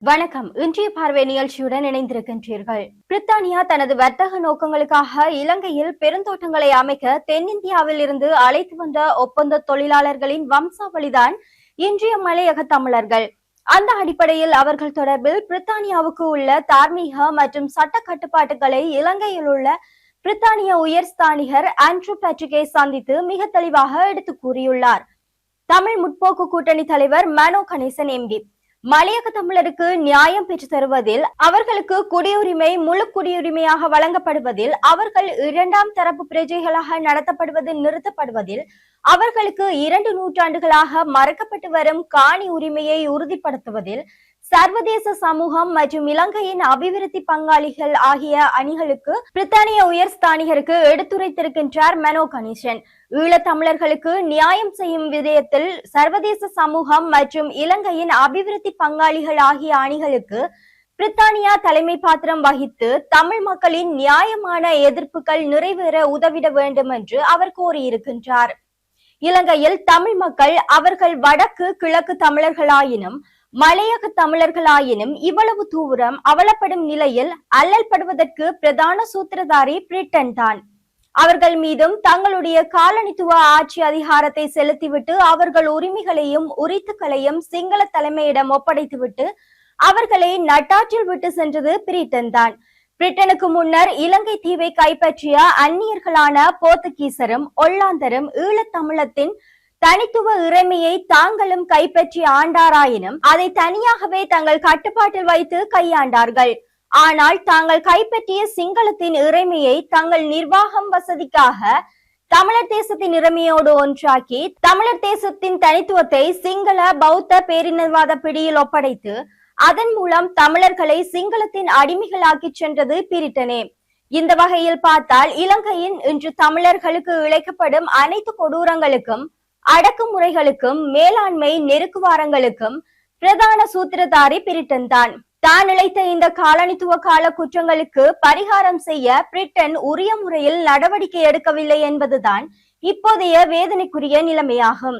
வணக்கம். இன்றைய பார்வை நிகழ்ச்சியுடன் இணைந்திருக்கின்றீர்கள். பிரித்தானியா தனது வர்த்தக நோக்கங்களுக்காக இலங்கையில் பெருந்தோட்டங்களை அமைக்க தென்னிந்தியாவில் இருந்து அழைத்து வந்த ஒப்பந்த தொழிலாளர்களின் வம்சாவளிதான் இன்றைய மலையக தமிழர்கள். அந்த அடிப்படையில் அவர்கள் தொடர்பில் பிரித்தானியாவுக்கு உள்ள தார்மீக மற்றும் சட்ட கட்டுப்பாட்டுகளை இலங்கையில் உள்ள பிரித்தானிய உயர்ஸ்தானிகர் ஆண்ட்ரூ பேட்ரிக்கை சந்தித்து மிக தெளிவாக எடுத்து கூறியுள்ளார். தமிழ் முற்போக்கு கூட்டணி தலைவர் மனோ கணேசன் எம்பி மலையக தமிழருக்கு நியாயம் பெற்று தருவதில், அவர்களுக்கு குடியுரிமை முழு குடியுரிமையாக வழங்கப்படுவதில், அவர்கள் இரண்டாம் தரப்பு பிரஜைகளாக நடத்தப்படுவது நிறுத்தப்படுவதில், அவர்களுக்கு 2 நூற்றாண்டுகளாக மறக்கப்பட்டு வரும் காணி உரிமையை உறுதிப்படுத்துவதில் சர்வதேச சமூகம் மற்றும் இலங்கையின் அபிவிருத்தி பங்காளிகள் ஆகிய அணிகளுக்கு பிரித்தானிய உயர்ஸ்தானிகருக்கு எடுத்துரைத்திருக்கின்றார் மனோ கணேசன். ஈழத் தமிழர்களுக்கு நியாயம் செய்யும் விடயத்தில் சர்வதேச சமூகம் மற்றும் இலங்கையின் அபிவிருத்தி பங்காளிகள் ஆகிய அணிகளுக்கு பிரித்தானியா தலைமை பாத்திரம் வகித்து தமிழ் மக்களின் நியாயமான எதிர்ப்புகள் நிறைவேற உதவிட வேண்டும் என்று அவர் கோரியிருக்கின்றார். இலங்கையில் தமிழ் மக்கள் அவர்கள் வடக்கு கிழக்கு தமிழர்களாயினும் மலையக தமிழர்களாயினும் இவ்வளவு தூரம் அவலப்படும் நிலையில் அல்லல்படுவதற்கு பிரதான சூத்திரதாரி பிரிட்டன் தான். அவர்கள் மீதும் தங்களுடைய காலனித்துவ ஆட்சி அதிகாரத்தை செலுத்திவிட்டு அவர்கள் உரிமைகளையும் உரித்துக்களையும் சிங்கள தலைமையிடம் ஒப்படைத்துவிட்டு அவர்களை நட்டாற்றில் விட்டு சென்றது பிரிட்டன் தான். பிரிட்டனுக்கு முன்னர் இலங்கை தீவை கைப்பற்றிய அந்நியர்களான போர்த்துகீசரும் ஒல்லாந்தரும் ஈழத்தமிழத்தின் தனித்துவ இறைமையை தாங்களும் கைப்பற்றி ஆண்டாராயினும் அதை தனியாகவே தங்கள் கட்டுப்பாட்டில் வைத்து கையாண்டார்கள். ஆனால் தாங்கள் கைப்பற்றிய சிங்களத்தின் இறைமையை தங்கள் நிர்வாகம் வசதிக்காக தமிழர் தேசத்தின் இறைமையோடு ஒன்றாக்கி தமிழர் தேசத்தின் தனித்துவத்தை சிங்கள பௌத்த பேரினவாத பிடியில் ஒப்படைத்து அதன் மூலம் தமிழர்களை சிங்களத்தின் அடிமைகளாக்கி சென்றது பிரிட்டனே. இந்த வகையில் பார்த்தால் இலங்கையின் இன்று தமிழர்களுக்கு இழைக்கப்படும் அனைத்து கொடூரங்களுக்கும் அடக்குமுறைகளுக்கும் மேலாண்மை நெருக்குவாரங்களுக்கும் பிரதான சூத்திரதாரி பிரிட்டன் தான். தான் இழைத்த இந்த காலனித்துவ கால குற்றங்களுக்கு பரிகாரம் செய்ய பிரிட்டன் உரிய முறையில் நடவடிக்கை எடுக்கவில்லை என்பதுதான் இப்போதைய வேதனைக்குரிய நிலைமையாகும்.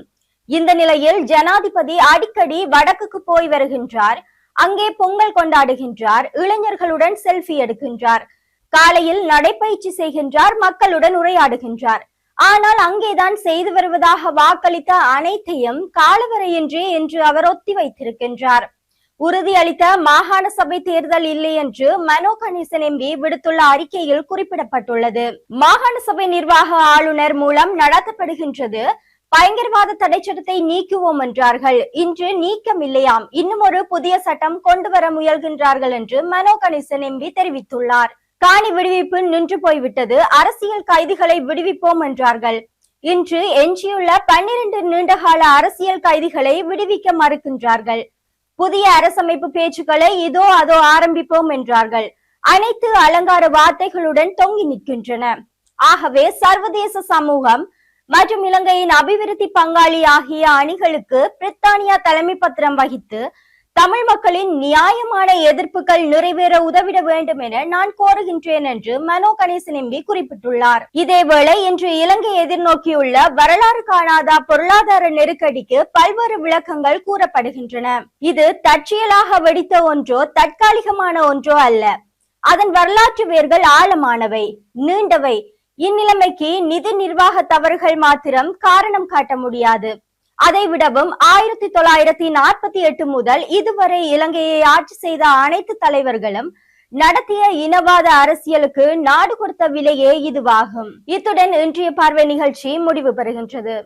இந்த நிலையில் ஜனாதிபதி அடிக்கடி வடக்குக்கு போய் வருகின்றார். அங்கே பொங்கல் கொண்டாடுகின்றார். இளைஞர்களுடன் செல்ஃபி எடுக்கின்றார். காலையில் நடைபயிற்சி செய்கின்றார். மக்களுடன் உரையாடுகின்றார். ஆனால் அங்கேதான் செய்து வருவதாக வாக்களித்த அனைத்தையும் காலவரையின்றி என்று அவர் ஒத்தி வைத்திருக்கின்றார். உறுதியளித்த மாகாண சபை தேர்தல் இல்லை என்று மனோ கணேசன் எம்பி விடுத்துள்ள அறிக்கையில் குறிப்பிடப்பட்டுள்ளது. மாகாண சபை நிர்வாக ஆளுநர் மூலம் நடத்தப்படுகின்றது. பயங்கரவாத தடை சட்டத்தை நீக்குவோம் என்றார்கள். இன்று நீக்கம் இல்லையாம். இன்னும் ஒரு புதிய சட்டம் கொண்டு வர முயல்கின்றார்கள் என்று மனோ கணேசன் எம்பி தெரிவித்துள்ளார். காணி விடுவிப்பு நின்று போய்விட்டது. அரசியல் கைதிகளை விடுவிப்போம் என்றார்கள். இன்று எஞ்சியுள்ள 12 நீண்டகால அரசியல் கைதிகளை விடுவிக்க மறுக்கின்றார்கள். புதிய அரசமைப்பு பேச்சுக்களை இதோ அதோ ஆரம்பிப்போம் என்றார்கள். அனைத்து அலங்கார வார்த்தைகளுடன் தொங்கி நிற்கின்றன. ஆகவே சர்வதேச சமூகம் மற்றும் இலங்கையின் அபிவிருத்தி பங்காளி ஆகிய அணிகளுக்கு பிரித்தானியா தலைமை பத்திரம் வகித்து தமிழ் மக்களின் நியாயமான எதிர்ப்புகள் நிறைவேற உதவிட வேண்டும் என நான் கோருகின்றேன் என்று மனோ கணேசன் எம்பி குறிப்பிட்டுள்ளார். இதேவேளை இன்று இலங்கை எதிர்நோக்கியுள்ள வரலாறு காணாத பொருளாதார நெருக்கடிக்கு பல்வேறு விளக்கங்கள் கூறப்படுகின்றன. இது தற்செயலாக வெடித்த ஒன்றோ தற்காலிகமான ஒன்றோ அல்ல. அதன் வரலாற்று வேர்கள் ஆழமானவை, நீண்டவை. இந்நிலைமைக்கு நிதி நிர்வாக தவறுகள் மாத்திரம் காரணம் காட்ட முடியாது. அதை விடவும் 1948 முதல் இதுவரை இலங்கையை ஆட்சி செய்த அனைத்து தலைவர்களும் நடத்திய இனவாத அரசியலுக்கு நாடு கொடுத்த விலையே இதுவாகும். இத்துடன் இன்றைய பார்வை நிகழ்ச்சி முடிவு பெறுகின்றது.